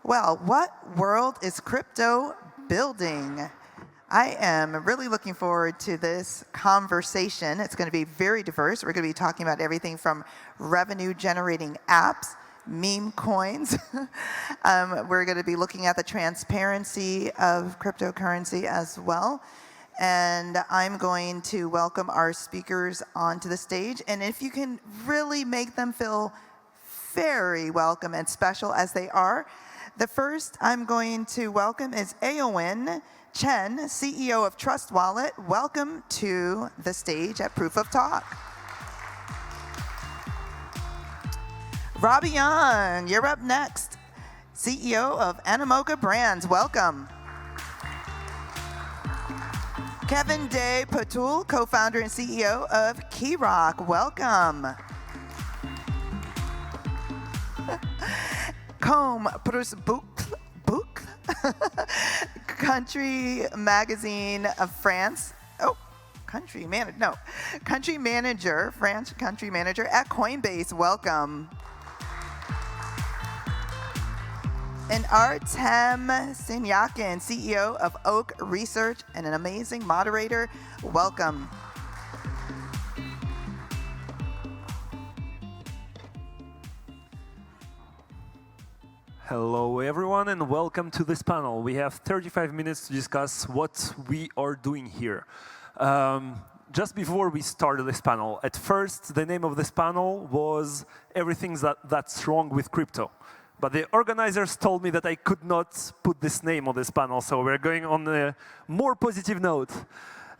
Well, what world is crypto building? I am really looking forward to this conversation. It's going to be very diverse. We're going to be talking about everything from revenue-generating apps, meme coins. We're going to be looking at the transparency of cryptocurrency as well. And I'm going to welcome our speakers onto the stage. And if you can really make them feel very welcome and special as they are, the first I'm going to welcome is Eowyn Chen, CEO of Trust Wallet. Welcome to the stage at Proof of Talk. Robby Yung, you're up next. CEO of Animoca Brands. Welcome. Kevin De Patoul, co-founder and CEO of Keyrock. Welcome. Côme Prost-Boucle, country magazine of France. Oh, country manager France country manager at Coinbase. Welcome. And Artem Sinyakin, CEO of Oak Research and an amazing moderator. Welcome. Hello everyone and welcome to this panel. We have 35 minutes to discuss what we are doing here. Just before we started this panel, at first the name of this panel was Everything That's Wrong with Crypto. But the organizers told me that I could not put this name on this panel, so we're going on a more positive note.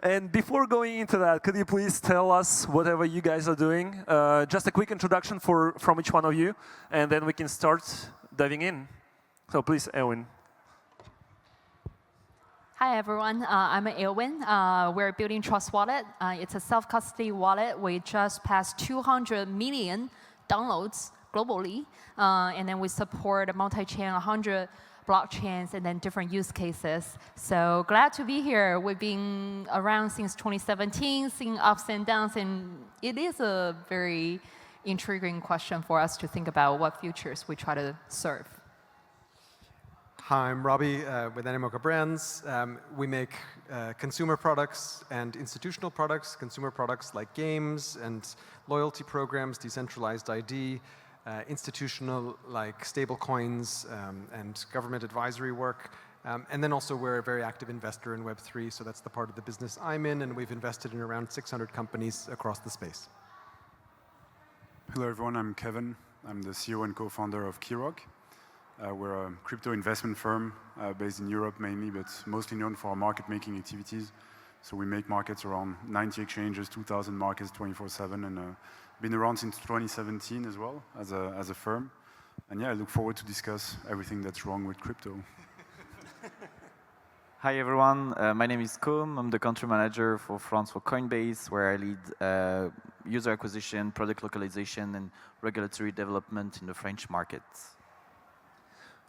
And before going into that, could you please tell us whatever you guys are doing? Just a quick introduction from each one of you, and then we can start diving in. So please, Eowyn. Hi, everyone. I'm Eowyn. We're building Trust Wallet. It's a self-custody wallet. We just passed 200 million downloads globally. And then we support multi-chain, 100 blockchains, and then different use cases. So glad to be here. We've been around since 2017, seeing ups and downs. And it is a very intriguing question for us to think about what futures we try to serve. Hi, I'm Robby with Animoca Brands. We make consumer products and institutional products. Consumer products like games and loyalty programs, decentralized ID, institutional like stable coins and government advisory work. And then also we're a very active investor in Web3, so that's the part of the business I'm in, and we've invested in around 600 companies across the space. Hello everyone, I'm Kevin. I'm the CEO and co-founder of Keyrock. We're a crypto investment firm based in Europe mainly, but mostly known for our market-making activities. So we make markets around 90 exchanges, 2,000 markets 24/7, and been around since 2017 as well as a firm. And yeah, I look forward to discuss everything that's wrong with crypto. Hi everyone, my name is Côme. I'm the country manager for France for Coinbase, where I lead user acquisition, product localization, and regulatory development in the French market.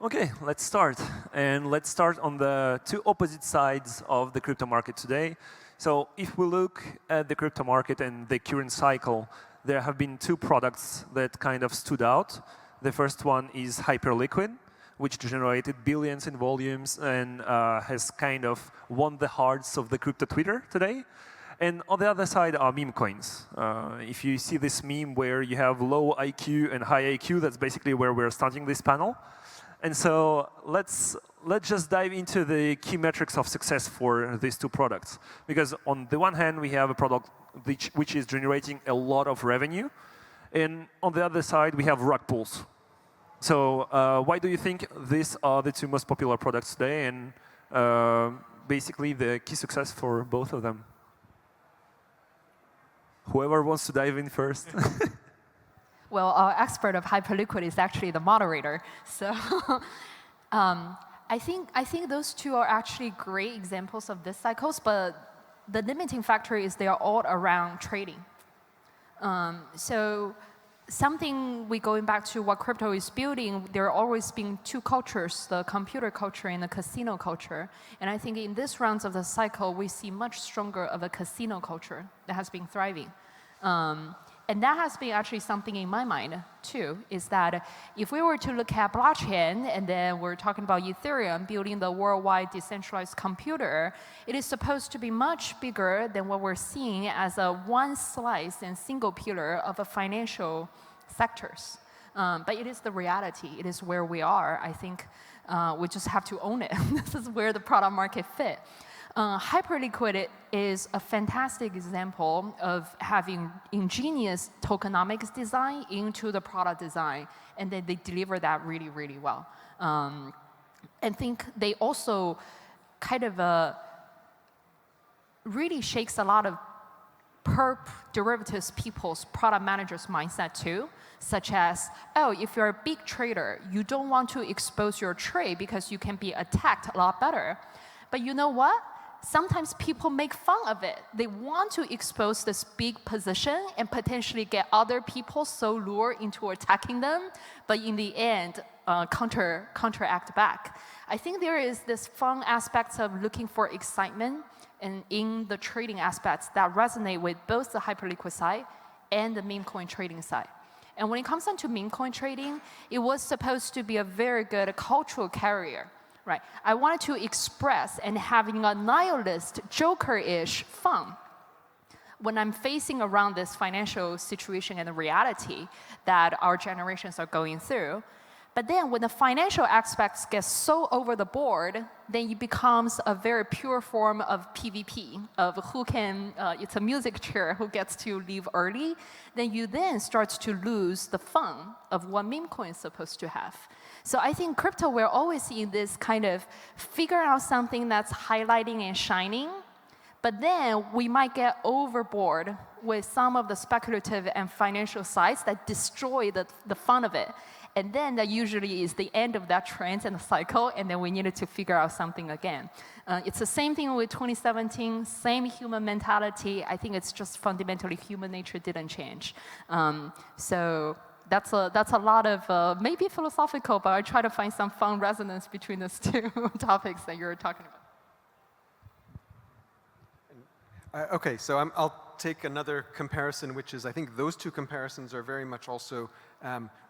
Okay, let's start. And let's start on the two opposite sides of the crypto market today. So if we look at the crypto market and the current cycle, there have been two products that kind of stood out. The first one is Hyperliquid, which generated billions in volumes and has kind of won the hearts of the crypto Twitter today. And on the other side are meme coins. If you see this meme where you have low IQ and high IQ, that's basically where we're starting this panel. And so let's just dive into the key metrics of success for these two products. Because on the one hand, we have a product which is generating a lot of revenue. And on the other side, we have rug pulls. So why do you think these are the two most popular products today and basically the key success for both of them? Whoever wants to dive in first. Well, our expert of Hyperliquid is actually the moderator. So I think those two are actually great examples of this cycles, but the limiting factor is they are all around trading. So something we going back to what crypto is building, there are always been two cultures, the computer culture and the casino culture. And I think in this rounds of the cycle, we see much stronger of a casino culture that has been thriving. And that has been actually something in my mind too, is that if we were to look at blockchain and then we're talking about Ethereum building the worldwide decentralized computer, it is supposed to be much bigger than what we're seeing as a one slice and single pillar of a financial sectors. But it is the reality. It is where we are. I think we just have to own it. This is where the product market fit. Hyperliquid is a fantastic example of having ingenious tokenomics design into the product design, and then they deliver that really, really well. I think they also kind of really shakes a lot of perp derivatives people's product managers' mindset too, such as, oh, if you're a big trader, you don't want to expose your trade because you can be attacked a lot better. But you know what? Sometimes people make fun of it. They want to expose this big position and potentially get other people so lured into attacking them, but in the end, counteract back. I think there is this fun aspect of looking for excitement and in the trading aspects that resonate with both the Hyperliquid side and the meme coin trading side. And when it comes down to meme coin trading, it was supposed to be a very good cultural carrier. Right. I wanted to express and having a nihilist, Joker-ish fun when I'm facing around this financial situation and the reality that our generations are going through. But then when the financial aspects get so over the board, then it becomes a very pure form of PvP, of who can, it's a music chair who gets to leave early. Then you then start to lose the fun of what meme coin is supposed to have. So I think crypto, we're always in this kind of figure out something that's highlighting and shining, but then we might get overboard with some of the speculative and financial sides that destroy the fun of it. And then that usually is the end of that trend and the cycle, and then we needed to figure out something again. It's the same thing with 2017, same human mentality. I think it's just fundamentally human nature didn't change. So that's a lot of maybe philosophical, but I try to find some fun resonance between those two topics that you're talking about. Okay, so I'll take another comparison, which is I think those two comparisons are very much also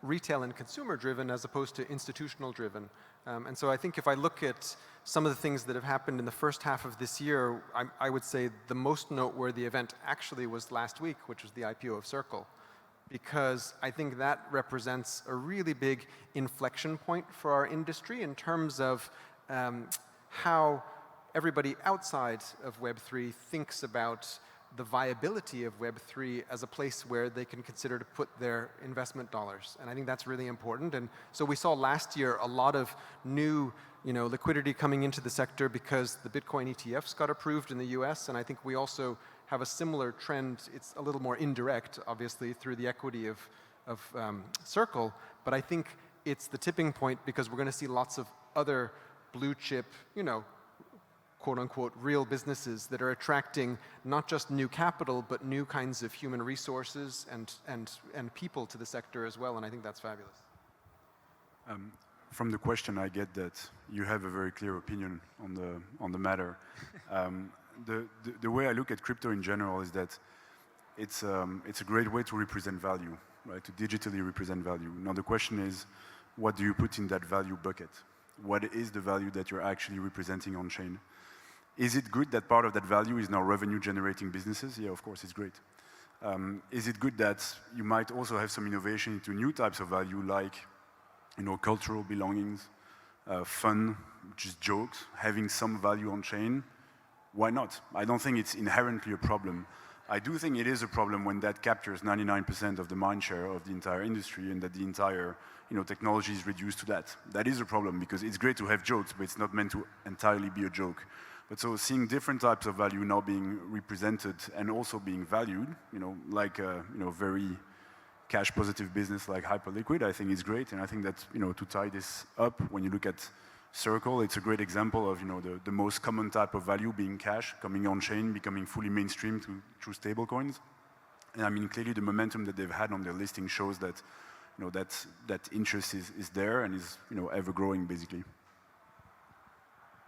retail and consumer driven as opposed to institutional driven. And so I think if I look at some of the things that have happened in the first half of this year, I would say the most noteworthy event actually was last week, which was the IPO of Circle. Because I think that represents a really big inflection point for our industry in terms of how everybody outside of Web3 thinks about the viability of Web3 as a place where they can consider to put their investment dollars. And I think that's really important. And so we saw last year a lot of new liquidity coming into the sector because the Bitcoin ETFs got approved in the US. And I think we also have a similar trend. It's a little more indirect, obviously, through the equity of Circle. But I think it's the tipping point because we're going to see lots of other blue chip, quote unquote, real businesses that are attracting not just new capital, but new kinds of human resources and people to the sector as well. And I think that's fabulous. From the question, I get that you have a very clear opinion on the matter. The way I look at crypto in general is that it's a great way to represent value, right? To digitally represent value. Now the question is, what do you put in that value bucket? What is the value that you're actually representing on chain? Is it good that part of that value is now revenue generating businesses? Yeah, of course, it's great. Is it good that you might also have some innovation into new types of value like, cultural belongings, fun, just jokes, having some value on chain? Why not? I don't think it's inherently a problem. I do think it is a problem when that captures 99% of the mind share of the entire industry and that the entire technology is reduced to that. That is a problem because it's great to have jokes, but it's not meant to entirely be a joke. But so seeing different types of value now being represented and also being valued, like a very cash positive business like Hyperliquid, I think is great. And I think that to tie this up, when you look at Circle, it's a great example of the most common type of value being cash, coming on chain, becoming fully mainstream through stablecoins. And I mean, clearly the momentum that they've had on their listing shows that that interest is there and is ever growing basically.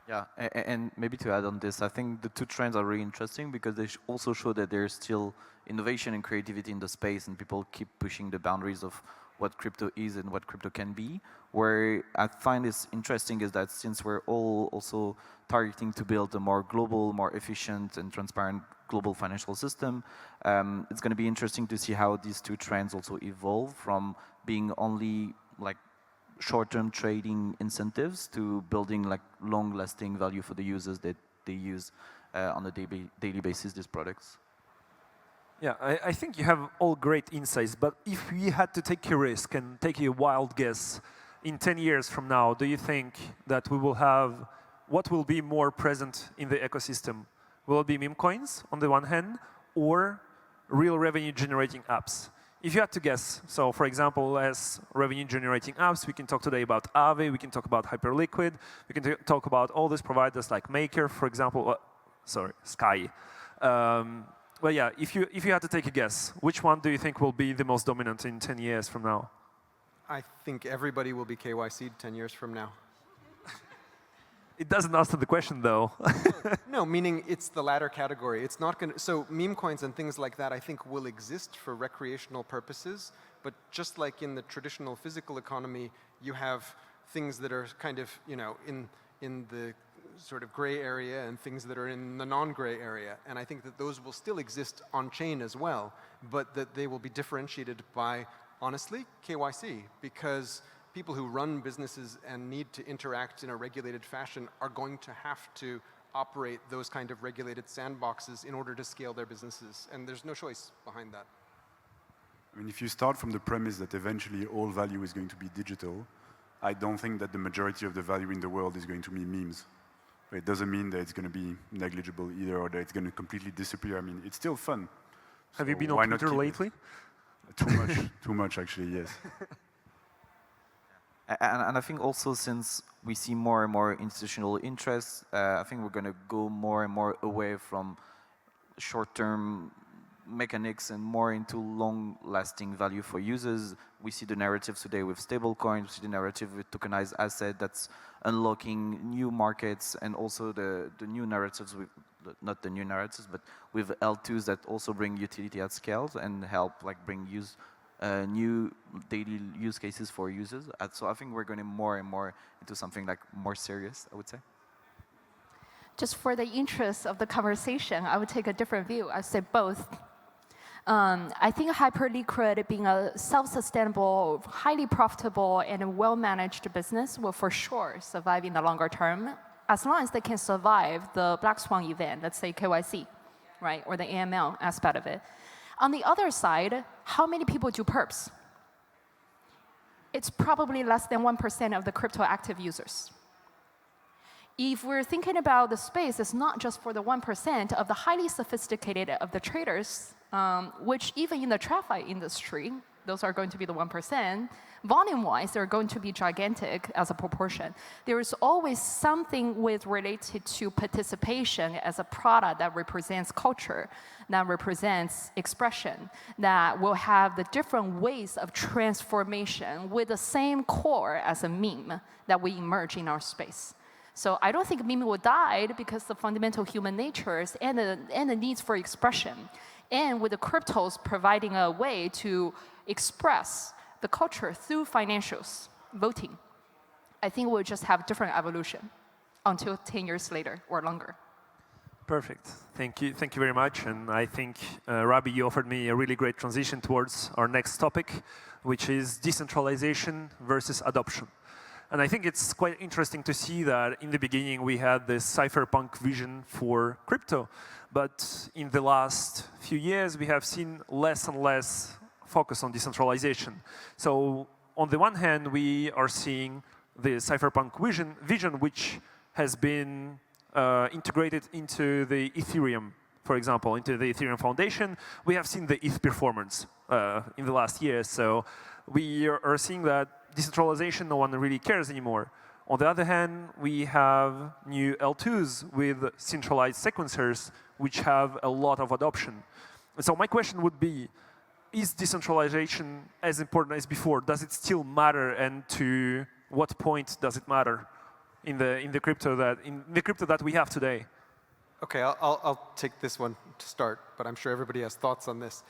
Yeah, and maybe to add on this, I think the two trends are really interesting because they also show that there's still innovation and creativity in the space, and people keep pushing the boundaries of what crypto is and what crypto can be. Where I find is interesting is that since we're all also targeting to build a more global, more efficient and transparent global financial system, it's going to be interesting to see how these two trends also evolve from being only like short-term trading incentives to building like long-lasting value for the users that they use on a daily basis, these products. Yeah, I think you have all great insights, but if we had to take a risk and take a wild guess, in 10 years from now, do you think that we will have, what will be more present in the ecosystem? Will it be meme coins on the one hand, or real revenue generating apps? If you had to guess, so for example, as revenue generating apps, we can talk today about Aave, we can talk about Hyperliquid, we can talk about all these providers like Maker, for example, Sky. Well, yeah, if you had to take a guess, which one do you think will be the most dominant in 10 years from now? I think everybody will be KYC'd 10 years from now. It doesn't answer the question, though. No, meaning it's the latter category. It's not going to, so meme coins and things like that I think will exist for recreational purposes, but just like in the traditional physical economy, you have things that are kind of, you know, in the sort of gray area and things that are in the non-gray area. And I think that those will still exist on-chain as well, but that they will be differentiated by, honestly, KYC, because people who run businesses and need to interact in a regulated fashion are going to have to operate those kind of regulated sandboxes in order to scale their businesses. And there's no choice behind that. I mean, if you start from the premise that eventually all value is going to be digital, I don't think that the majority of the value in the world is going to be memes. It doesn't mean that it's going to be negligible either, or that it's going to completely disappear. I mean, it's still fun. Have you been on Twitter lately? Too much actually, yes. And I think also since we see more and more institutional interest, I think we're going to go more and more away from short-term mechanics and more into long-lasting value for users. We see the narratives today with stablecoins, we see the narrative with tokenized asset that's unlocking new markets, and also the new narratives with, not the new narratives, but with L2s that also bring utility at scale and help like bring new daily use cases for users. So I think we're going more and more into something like more serious, I would say. Just for the interest of the conversation, I would take a different view. I say both. I think Hyperliquid being a self-sustainable, highly profitable, and a well-managed business will for sure survive in the longer term, as long as they can survive the Black Swan event, let's say KYC, right, or the AML aspect of it. On the other side, how many people do perps? It's probably less than 1% of the crypto active users. If we're thinking about the space, it's not just for the 1% of the highly sophisticated of the traders, which even in the TradFi industry, those are going to be the 1%. Volume-wise, they're going to be gigantic as a proportion. There is always something related to participation as a product that represents culture, that represents expression, that will have the different ways of transformation with the same core as a meme that we emerge in our space. So I don't think meme will die because the fundamental human natures and the needs for expression. And with the cryptos providing a way to express the culture through financials, voting, I think we'll just have different evolution until 10 years later or longer. Perfect. Thank you very much. And I think, Robby, you offered me a really great transition towards our next topic, which is decentralization versus adoption. And I think it's quite interesting to see that in the beginning we had this cypherpunk vision for crypto, but in the last few years we have seen less and less focus on decentralization. So on the one hand, we are seeing the cypherpunk vision which has been integrated into the Ethereum, for example, into the Ethereum Foundation. We have seen the ETH performance in the last year. So we are seeing that decentralization, no one really cares anymore. On the other hand, we have new L2s with centralized sequencers, which have a lot of adoption. So my question would be, is decentralization as important as before? Does it still matter, and to what point does it matter in the crypto that we have today? Okay, I'll take this one to start, but I'm sure everybody has thoughts on this.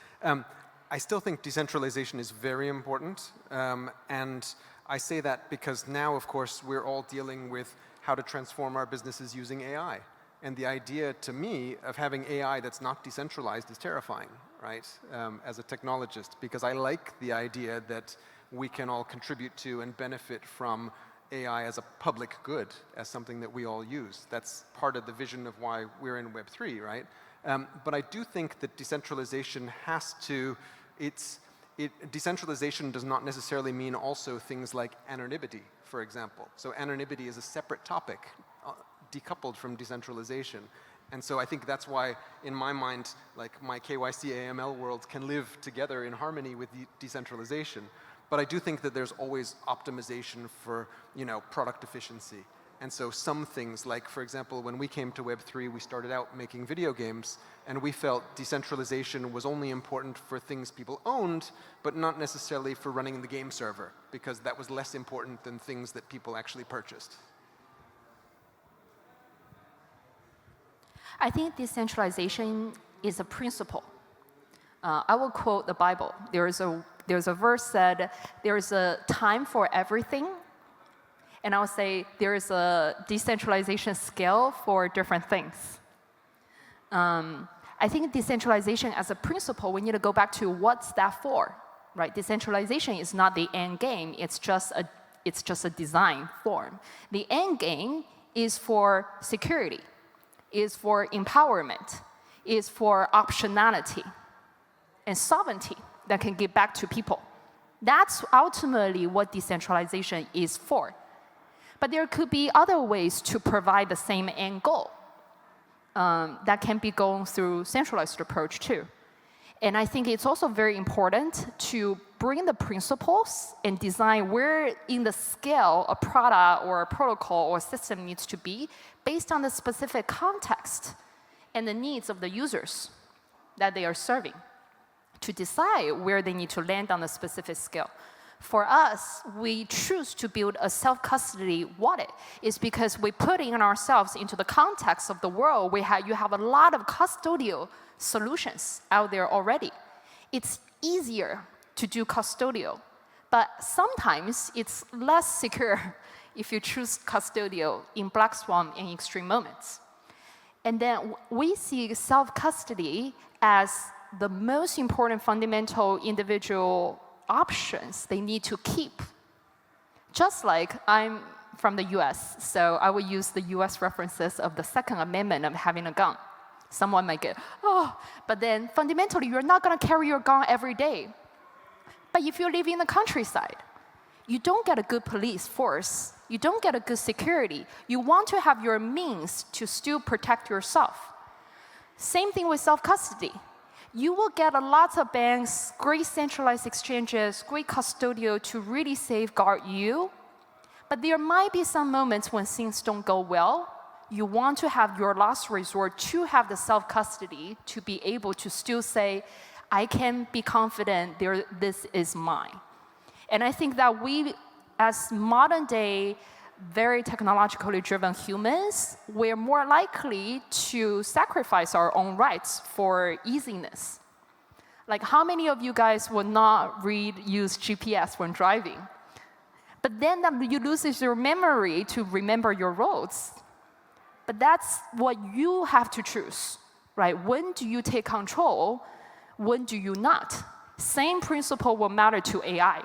I still think decentralization is very important, and I say that because now, of course, we're all dealing with how to transform our businesses using AI. And the idea, to me, of having AI that's not decentralized is terrifying, right, as a technologist, because I like the idea that we can all contribute to and benefit from AI as a public good, as something that we all use. That's part of the vision of why we're in Web3, right? But I do think that decentralization has to, decentralization does not necessarily mean also things like anonymity, for example. So anonymity is a separate topic, decoupled from decentralization. And so I think that's why, in my mind, like my KYC AML world can live together in harmony with decentralization. But I do think that there's always optimization for, product efficiency. And so some things, like, for example, when we came to Web3, we started out making video games, and we felt decentralization was only important for things people owned, but not necessarily for running the game server, because that was less important than things that people actually purchased. I think decentralization is a principle. I will quote the Bible. There's a verse said, there is a time for everything. And I would say there is a decentralization scale for different things. I think decentralization as a principle, we need to go back to what's that for, right? Decentralization is not the end game. It's just a design form. The end game is for security, is for empowerment, is for optionality and sovereignty that can give back to people. That's ultimately what decentralization is for. But there could be other ways to provide the same end goal that can be going through centralized approach too. And I think it's also very important to bring the principles and design where in the scale a product or a protocol or system needs to be based on the specific context and the needs of the users that they are serving to decide where they need to land on a specific scale. For us, we choose to build a self-custody wallet is because we put in ourselves into the context of the world. You have a lot of custodial solutions out there already. It's easier to do custodial, but sometimes it's less secure if you choose custodial in black swan and extreme moments. And then we see self-custody as the most important fundamental individual options they need to keep. Just like I'm from the US, so I will use the US references of the Second Amendment of having a gun. Someone might get, but then fundamentally you're not gonna carry your gun every day. But if you live in the countryside, you don't get a good police force, you don't get a good security. You want to have your means to still protect yourself. Same thing with self-custody. You will get a lot of banks, great centralized exchanges, great custodial to really safeguard you. But there might be some moments when things don't go well. You want to have your last resort to have the self-custody to be able to still say, I can be confident this is mine. And I think that we, as modern day, very technologically driven humans, we're more likely to sacrifice our own rights for easiness. Like, how many of you guys would not use GPS when driving? But then you lose your memory to remember your roads. But that's what you have to choose, right? When do you take control? When do you not? Same principle will matter to AI.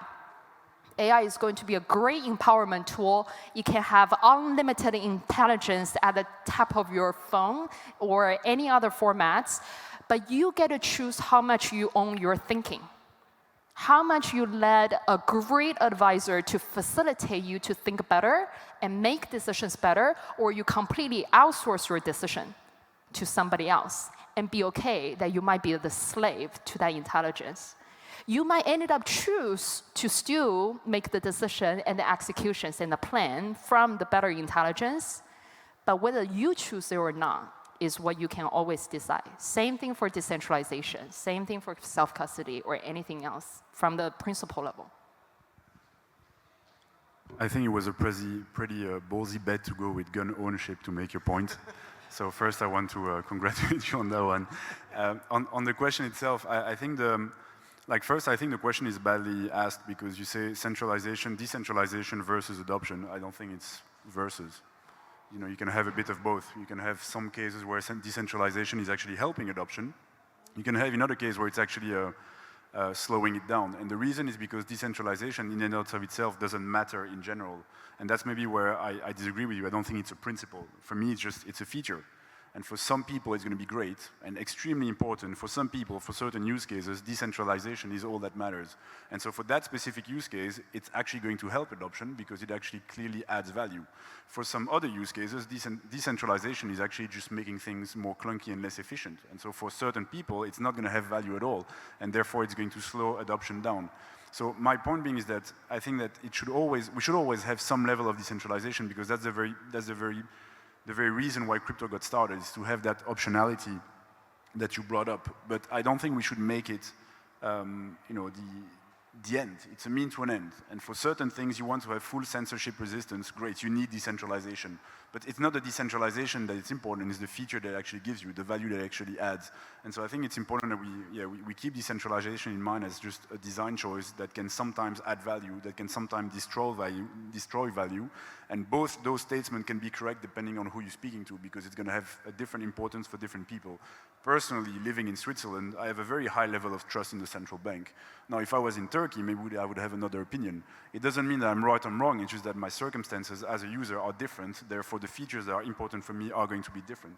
AI is going to be a great empowerment tool. You can have unlimited intelligence at the tap of your phone or any other formats, but you get to choose how much you own your thinking, how much you let a great advisor to facilitate you to think better and make decisions better, or you completely outsource your decision to somebody else and be okay that you might be the slave to that intelligence. You might end up choose to still make the decision and the executions and the plan from the better intelligence, but whether you choose it or not is what you can always decide. Same thing for decentralization, same thing for self-custody or anything else from the principle level. I think it was a pretty ballsy bet to go with gun ownership to make your point. So first, I want to congratulate you on that one. On the question itself, I think first, I think the question is badly asked because you say centralization, decentralization versus adoption. I don't think it's versus. You know, you can have a bit of both. You can have some cases where decentralization is actually helping adoption. You can have another case where it's actually slowing it down. And the reason is because decentralization in and of itself doesn't matter in general. And that's maybe where I disagree with you. I don't think it's a principle. For me, it's a feature. And for some people, it's going to be great and extremely important. For some people, for certain use cases, decentralization is all that matters. And so for that specific use case, it's actually going to help adoption because it actually clearly adds value. For some other use cases, decentralization is actually just making things more clunky and less efficient. And so for certain people, it's not going to have value at all. And therefore, it's going to slow adoption down. So my point being is that I think that we should always have some level of decentralization because that's the very reason why crypto got started is to have that optionality that you brought up. But I don't think we should make it, the end. It's a mean to an end. And for certain things, you want to have full censorship resistance. Great, you need decentralization. But it's not the decentralization that is important. It's the feature that actually gives you, the value that actually adds. And so I think it's important that we keep decentralization in mind as just a design choice that can sometimes add value, that can sometimes destroy value. And both those statements can be correct depending on who you're speaking to, because it's going to have a different importance for different people. Personally, living in Switzerland, I have a very high level of trust in the central bank. Now, if I was in Turkey, maybe I would have another opinion. It doesn't mean that I'm right or wrong, it's just that my circumstances as a user are different, therefore the features that are important for me are going to be different.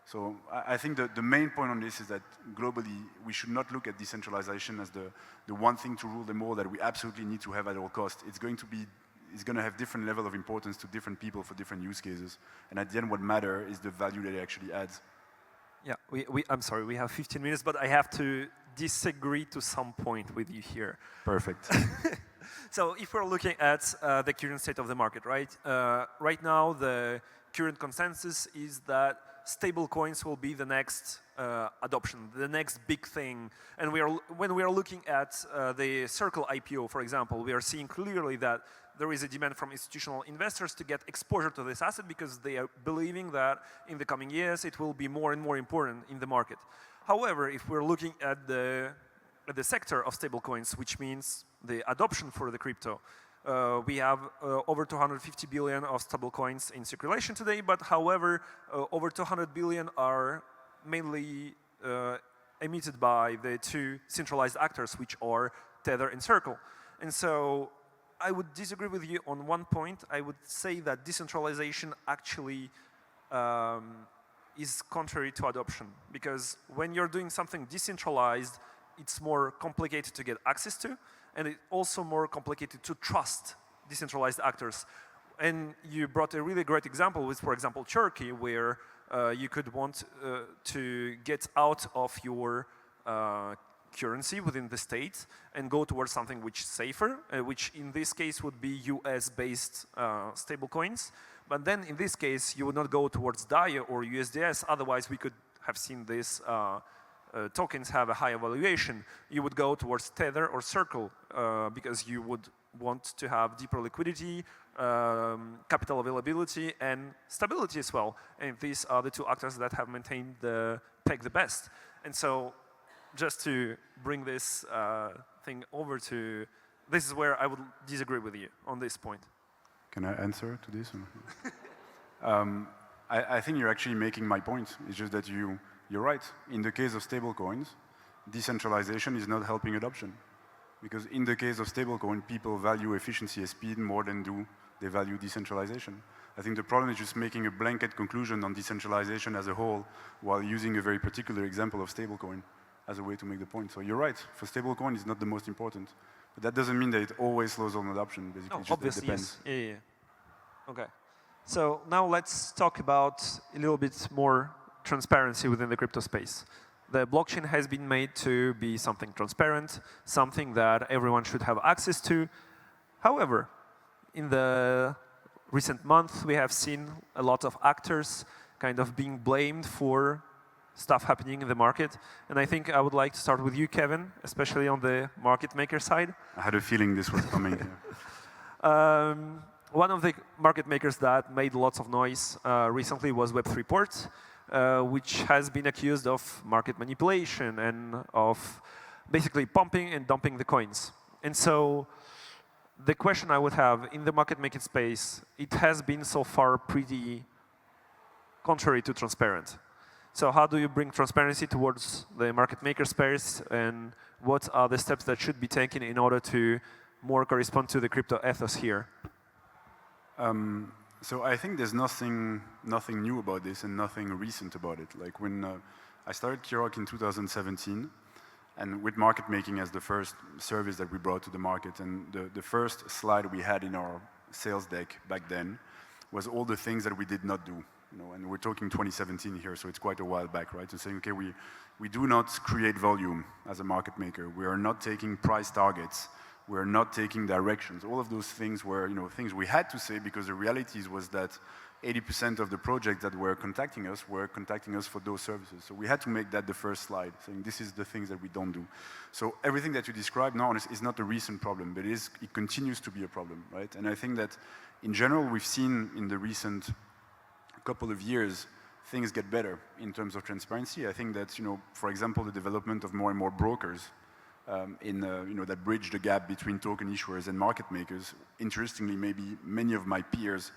So I think that the main point on this is that globally, we should not look at decentralization as the one thing to rule them all that we absolutely need to have at all costs. It's going to have different level of importance to different people for different use cases. And at the end, what matters is the value that it actually adds. Yeah, I'm sorry, we have 15 minutes, but I have to disagree to some point with you here. Perfect. So if we're looking at the current state of the market, right? Right now, the current consensus is that stable coins will be the next adoption, the next big thing. And when we are looking at the Circle IPO, for example, we are seeing clearly that there is a demand from institutional investors to get exposure to this asset because they are believing that in the coming years it will be more and more important in the market. However, if we're looking at the sector of stablecoins, which means the adoption for the crypto, we have over 250 billion of stablecoins in circulation today, but however, over 200 billion are mainly emitted by the two centralized actors, which are Tether and Circle. And so I would disagree with you on one point. I would say that decentralization actually is contrary to adoption, because when you're doing something decentralized, it's more complicated to get access to, and it's also more complicated to trust decentralized actors. And you brought a really great example with, for example, Turkey, where you could want to get out of your currency within the state and go towards something which is safer, which in this case would be US-based stablecoins. But then in this case, you would not go towards DAI or USDS, otherwise we could have seen these tokens have a high valuation. You would go towards Tether or Circle because you would want to have deeper liquidity, capital availability, and stability as well. And these are the two actors that have maintained the peg the best. And so just to bring this thing over to, this is where I would disagree with you on this point. Can I answer to this? I think you're actually making my point. It's just that you're right. In the case of stablecoins, decentralization is not helping adoption. Because in the case of stablecoin, people value efficiency and speed more than they value decentralization. I think the problem is just making a blanket conclusion on decentralization as a whole while using a very particular example of stablecoin as a way to make the point. So you're right, for stablecoin it's not the most important. But that doesn't mean that it always slows down adoption, basically. No, obviously, yes. Yeah. Okay. So now let's talk about a little bit more transparency within the crypto space. The blockchain has been made to be something transparent, something that everyone should have access to. However, in the recent month, we have seen a lot of actors kind of being blamed for stuff happening in the market. And I think I would like to start with you, Kevin, especially on the market maker side. I had a feeling this was coming. One of the market makers that made lots of noise recently was Web3port, which has been accused of market manipulation and of basically pumping and dumping the coins. And so the question I would have in the market making space, it has been so far pretty contrary to transparent. So how do you bring transparency towards the market maker space, and what are the steps that should be taken in order to more correspond to the crypto ethos here? So I think there's nothing new about this and nothing recent about it. Like when I started Keyrock in 2017, and with market making as the first service that we brought to the market, and the first slide we had in our sales deck back then was all the things that we did not do. And we're talking 2017 here, so it's quite a while back, right? So saying, okay, we do not create volume as a market maker. We are not taking price targets. We're not taking directions. All of those things were, things we had to say, because the reality was that 80% of the projects that were contacting us for those services. So we had to make that the first slide, saying this is the things that we don't do. So everything that you described now is not a recent problem, but it continues to be a problem, right? And I think that in general, we've seen in the recent couple of years, things get better in terms of transparency. I think that, for example, the development of more and more brokers that bridge the gap between token issuers and market makers. Interestingly, maybe many of my peers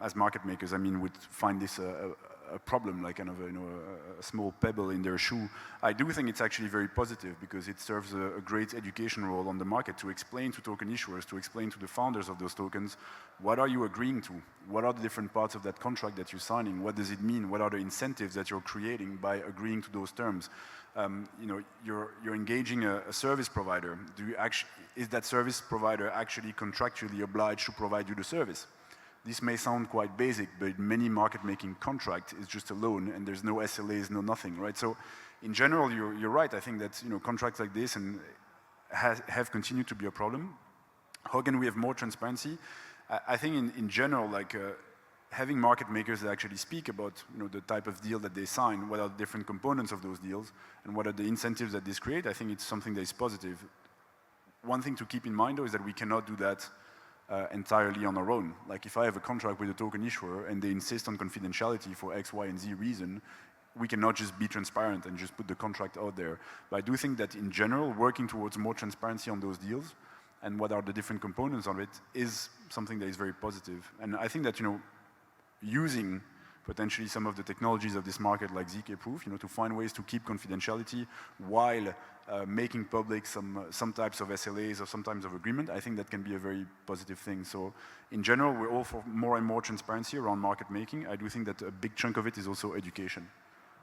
as market makers, would find this a problem, like kind of a small pebble in their shoe. I do think it's actually very positive, because it serves a great education role on the market to explain to token issuers, to explain to the founders of those tokens, what are you agreeing to? What are the different parts of that contract that you're signing? What does it mean? What are the incentives that you're creating by agreeing to those terms? You're engaging a service provider. Is that service provider actually contractually obliged to provide you the service? This may sound quite basic, but many market-making contract is just a loan, and there's no SLAs, no nothing, right? So, in general, you're right. I think that contracts like this have continued to be a problem. How can we have more transparency? I think in general, like having market makers that actually speak about the type of deal that they sign, what are the different components of those deals, and what are the incentives that this create. I think it's something that is positive. One thing to keep in mind, though, is that we cannot do that entirely on our own. Like if I have a contract with a token issuer and they insist on confidentiality for X, Y, and Z reason, we cannot just be transparent and just put the contract out there. But I do think that in general, working towards more transparency on those deals and what are the different components of it is something that is very positive. And I think that, using potentially some of the technologies of this market like ZK Proof, to find ways to keep confidentiality while making public some types of SLAs or some types of agreement, I think that can be a very positive thing. So in general, we're all for more and more transparency around market making. I do think that a big chunk of it is also education,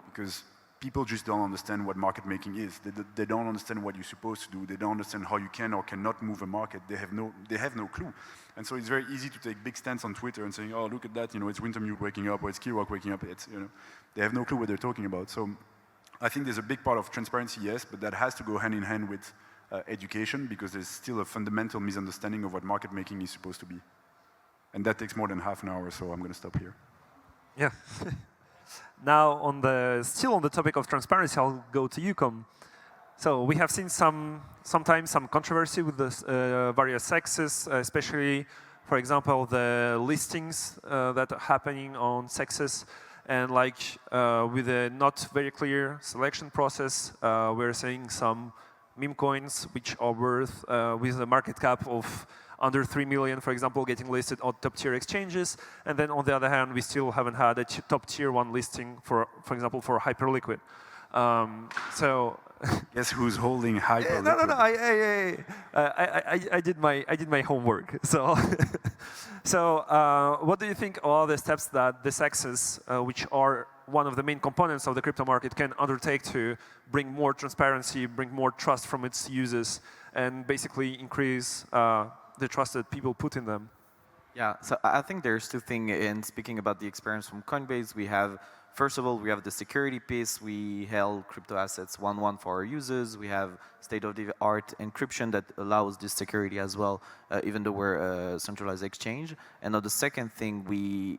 because people just don't understand what market making is. They don't understand what you're supposed to do. They don't understand how you can or cannot move a market. They have no clue. And so it's very easy to take big stance on Twitter and saying, oh, look at that, it's Wintermute waking up, or it's Keyrock waking up. It's, they have no clue what they're talking about. So I think there's a big part of transparency, yes, but that has to go hand in hand with education, because there's still a fundamental misunderstanding of what market making is supposed to be. And that takes more than half an hour, so I'm going to stop here. Yeah. Now, still on the topic of transparency, I'll go to you, Côme. So we have seen sometimes some controversy with the various sexes, especially, for example, the listings that are happening on sexes, and with a not very clear selection process, we're seeing some meme coins which are worth with a market cap of under 3 million, for example, getting listed on top-tier exchanges. And then on the other hand, we still haven't had a top-tier one listing, for example, for Hyperliquid. So guess who's holding Hyperliquid? No. I did my homework. So, what do you think are the steps that the sexes, which are one of the main components of the crypto market, can undertake to bring more transparency, bring more trust from its users, and basically increase the trust that people put in them? Yeah, so I think there's two things in speaking about the experience from Coinbase. First of all, we have the security piece. We held crypto assets 1-1 for our users. We have state-of-the-art encryption that allows this security as well, even though we're a centralized exchange. And now the second thing,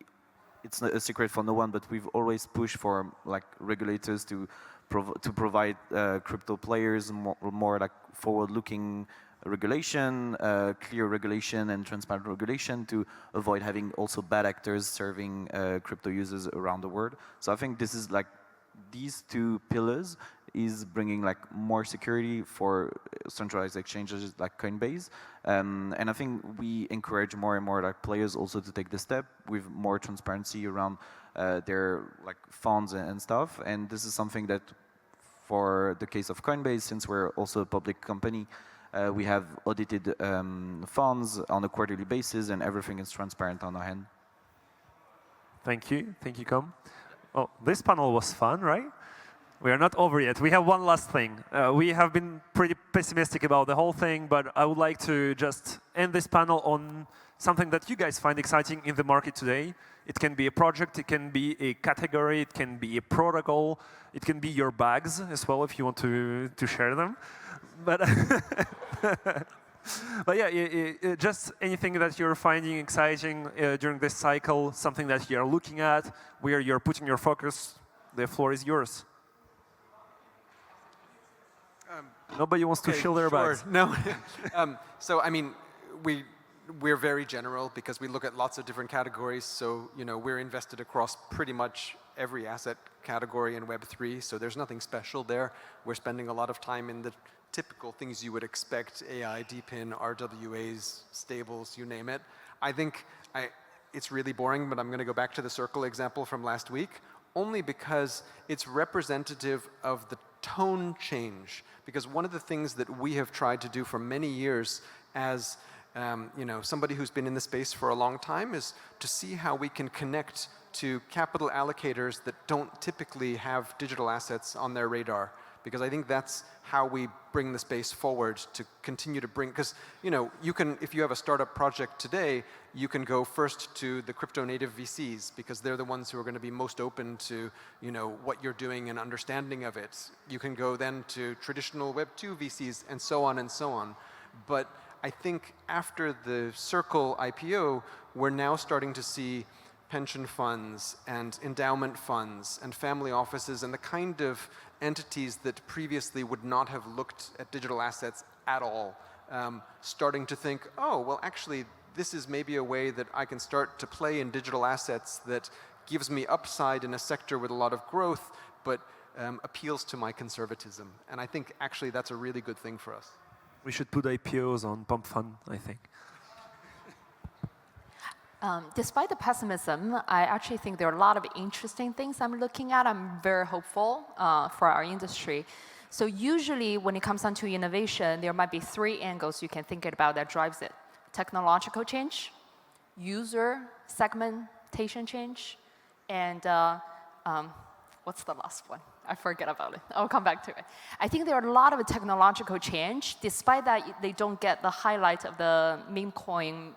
it's not a secret for no one, but we've always pushed for regulators to provide crypto players more forward-looking regulation, clear regulation and transparent regulation to avoid having also bad actors serving crypto users around the world. So I think this is like these two pillars is bringing like more security for centralized exchanges like Coinbase. And I think we encourage more and more like players also to take the step with more transparency around their like funds and stuff. And this is something that for the case of Coinbase, since we're also a public company, we have audited funds on a quarterly basis and everything is transparent on our hand. Thank you, Côme. Oh, this panel was fun, right? We are not over yet. We have one last thing. We have been pretty pessimistic about the whole thing, but I would like to just end this panel on something that you guys find exciting in the market today. It can be a project, it can be a category, it can be a protocol, it can be your bags as well if you want to share them. But, but yeah, just anything that you're finding exciting during this cycle, something that you're looking at, where you're putting your focus, the floor is yours. Nobody wants to shill their bags. No. So I mean, we're very general because we look at lots of different categories. So we're invested across pretty much every asset category in Web3. So there's nothing special there. We're spending a lot of time in the typical things you would expect: AI, DePIN, RWAs, stables, you name it. I think it's really boring, but I'm going to go back to the Circle example from last week, only because it's representative of the tone change. Because one of the things that we have tried to do for many years as somebody who's been in the space for a long time is to see how we can connect to capital allocators that don't typically have digital assets on their radar. Because I think that's how we bring the space forward to continue to bring, because you can, if you have a startup project today, you can go first to the crypto native VCs because they're the ones who are going to be most open to what you're doing and understanding of it. You can go then to traditional Web2 VCs and so on and so on. But I think after the Circle IPO, we're now starting to see pension funds and endowment funds and family offices and the kind of entities that previously would not have looked at digital assets at all, starting to think, oh, well, actually, this is maybe a way that I can start to play in digital assets that gives me upside in a sector with a lot of growth, but appeals to my conservatism. And I think actually that's a really good thing for us. We should put IPOs on Pump Fund, I think. Despite the pessimism, I actually think there are a lot of interesting things I'm looking at. I'm very hopeful for our industry. So usually when it comes down to innovation, there might be three angles you can think about that drives it: technological change, user segmentation change, and what's the last one? I forget about it. I'll come back to it. I think there are a lot of technological change. Despite that, they don't get the highlight of the meme coin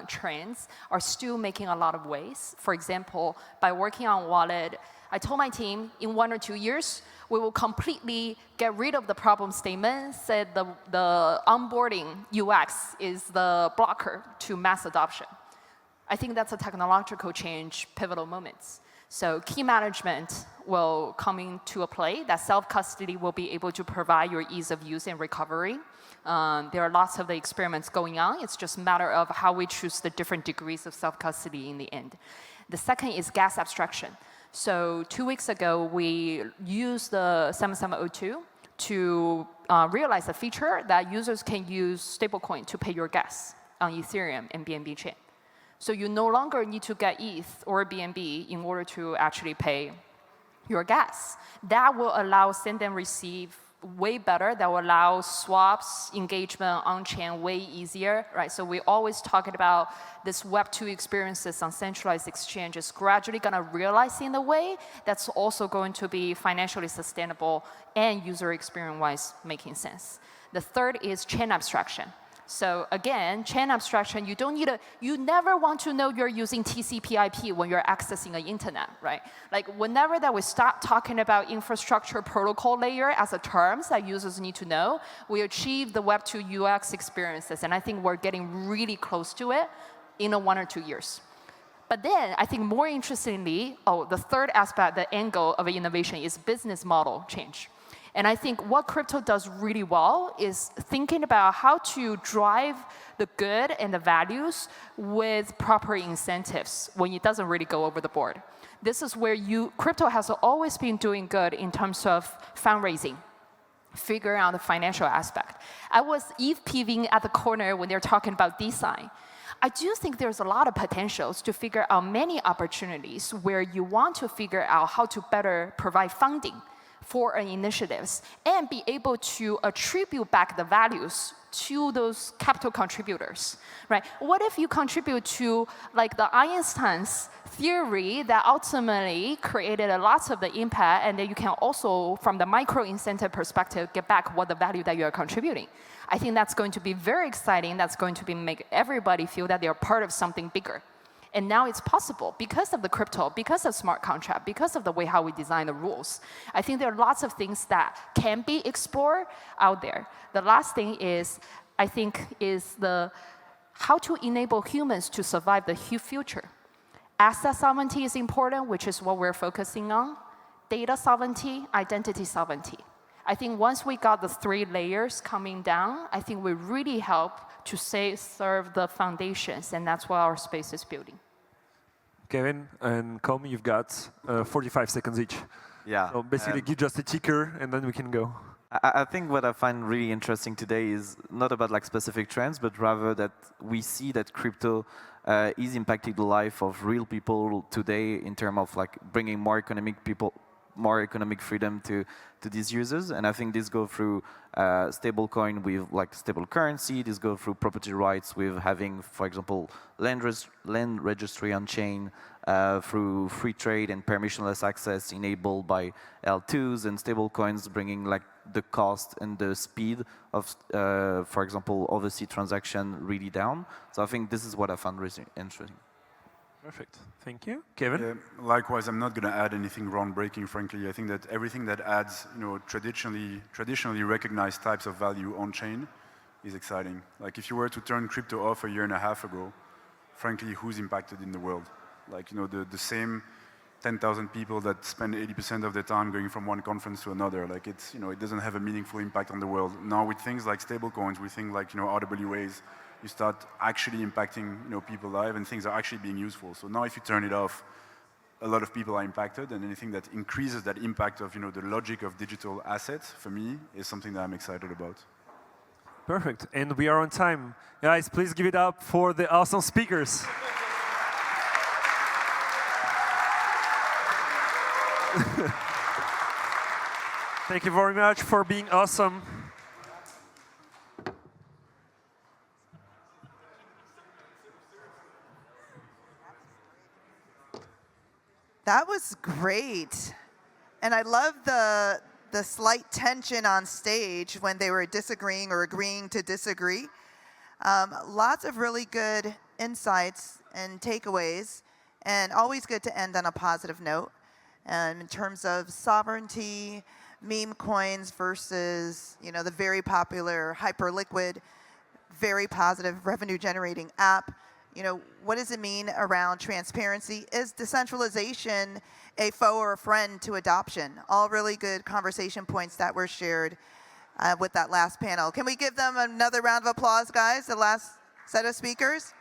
trends, are still making a lot of waves. For example, by working on wallet, I told my team in 1 or 2 years, we will completely get rid of the problem statement, said the onboarding UX is the blocker to mass adoption. I think that's a technological change, pivotal moments. So key management will come into a play, that self-custody will be able to provide your ease of use and recovery. There are lots of the experiments going on. It's just a matter of how we choose the different degrees of self-custody in the end. The second is gas abstraction. So 2 weeks ago, we used the 7702 to realize a feature that users can use stablecoin to pay your gas on Ethereum and BNB chain. So you no longer need to get ETH or BNB in order to actually pay your gas. That will allow send and receive way better. That will allow swaps, engagement on-chain way easier, right? So we always talking about this Web2 experiences on centralized exchanges gradually going to realize in a way that's also going to be financially sustainable and user experience-wise making sense. The third is chain abstraction. So again, chain abstraction, you never want to know you're using TCP/IP when you're accessing the internet, right? Like whenever that we start talking about infrastructure protocol layer as a terms that users need to know, we achieve the Web2 UX experiences, and I think we're getting really close to it in 1 or 2 years. But then, I think more interestingly, the third aspect, the angle of innovation is business model change. And I think what crypto does really well is thinking about how to drive the good and the values with proper incentives when it doesn't really go over the board. This is where crypto has always been doing good in terms of fundraising, figuring out the financial aspect. I was peeving at the corner when they're talking about design. I do think there's a lot of potentials to figure out many opportunities where you want to figure out how to better provide funding for initiatives and be able to attribute back the values to those capital contributors, right? What if you contribute to like the Einstein's theory that ultimately created lots of the impact, and then you can also, from the micro incentive perspective, get back what the value that you are contributing. I think that's going to be very exciting. That's going to make everybody feel that they're part of something bigger. And now it's possible because of the crypto, because of smart contract, because of the way how we design the rules. I think there are lots of things that can be explored out there. The last thing is, I think, is how to enable humans to survive the future. Asset sovereignty is important, which is what we're focusing on. Data sovereignty, identity sovereignty. I think once we got the 3 layers coming down, I think we really help to serve the foundations, and that's what our space is building. Kevin and Côme, you've got 45 seconds each. Yeah. So basically, give just a ticker, and then we can go. I think what I find really interesting today is not about like specific trends, but rather that we see that crypto is impacting the life of real people today in terms of like bringing more economic freedom to these users. And I think this goes through stablecoin with like stable currency. This goes through property rights with having, for example, land registry on chain, through free trade and permissionless access enabled by L2s, and stablecoins bringing like the cost and the speed of, for example, overseas transaction really down. So I think this is what I found really interesting. Perfect. Thank you. Kevin? Yeah, likewise, I'm not going to add anything groundbreaking, frankly. I think that everything that adds, traditionally recognized types of value on-chain is exciting. Like if you were to turn crypto off a year and a half ago, frankly, who's impacted in the world? Like, the same 10,000 people that spend 80% of their time going from one conference to another. Like it doesn't have a meaningful impact on the world. Now with things like stablecoins, with things like, RWAs, you start actually impacting, people's lives, and things are actually being useful. So now if you turn it off, a lot of people are impacted, and anything that increases that impact of, the logic of digital assets, for me, is something that I'm excited about. Perfect. And we are on time. Guys, please give it up for the awesome speakers. Thank you very much for being awesome. That was great. And I love the slight tension on stage when they were disagreeing or agreeing to disagree. Lots of really good insights and takeaways, and always good to end on a positive note. In terms of sovereignty, meme coins versus, the very popular Hyperliquid, very positive revenue-generating app. What does it mean around transparency? Is decentralization a foe or a friend to adoption? All really good conversation points that were shared with that last panel. Can we give them another round of applause, guys, the last set of speakers?